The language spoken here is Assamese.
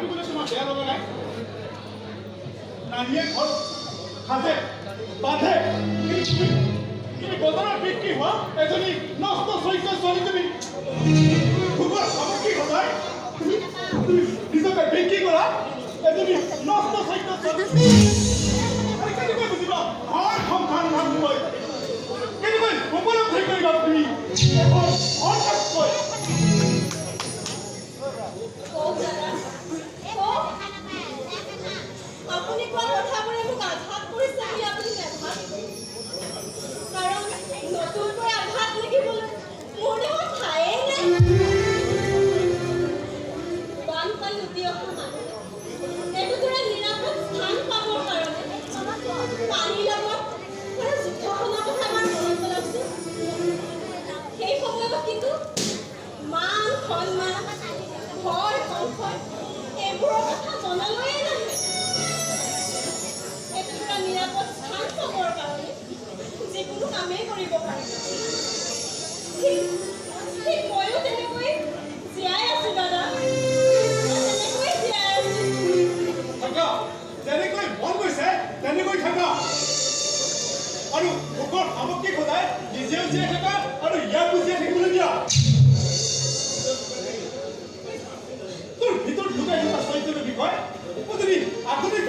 ভাবিবলৈ তোমাৰ বেয়া লগা নাই নাৰীয়ে ঘৰ সাজে বাঁধে তুমি বজাৰত বিক্ৰী হোৱা এজনী নষ্ট চৰিত্ৰ ছোৱালী তুমি ভোগৰ সামগ্ৰী সদায় তুমি নিজকে বিক্ৰী কৰা এজনী নষ্ট চৰিত্ৰ ছোৱালী কেনেকৈ বুজিবা ঘৰ সংসাৰ ভাবিবলৈ কেনেকৈ উপলব্ধি কৰিবা তুমি এখন অৰ্থকৈ আপুনি কোৱা কথাবোৰে মোক আঘাত কৰিছে বুলি আপুনি নাভাবে কাৰণ নতুনকৈ আঘাত লিখিবলৈ মোৰ দেহত ঠায়েই নাই বানপানী উটি অহা মানুহ একোদৰে নিৰাপদ স্থান পাবৰ কাৰণে পানীৰ লগত যুদ্ধখনৰ কথা আমাৰ মনত পেলাইছোঁ সেই সময়ত কিন্তু মান সন্মান ঘৰ সংসাৰ এইবোৰৰ কথা মনলৈয়ে নাহে এটা নিৰাপদ স্থান পাবৰ কাৰণে যিকোনো কামেই কৰিব পাৰে ঠিক ময়ো তেনেকৈ জীয়াই আছো দাদা তেনেকৈ জীয়াই আছো থাকা যেনেকৈ মন গৈছে তেনেকৈ থাকা আৰু ভোকৰ সামগ্ৰী সদায় নিজেও জীয়াই থাকা আৰু ইয়াকো জীয়াই থাকিবলৈ দিয়া তোৰ ভিতৰত লুকাই থকা চৰিত্ৰৰ বিষয়ে যদি আধুনিক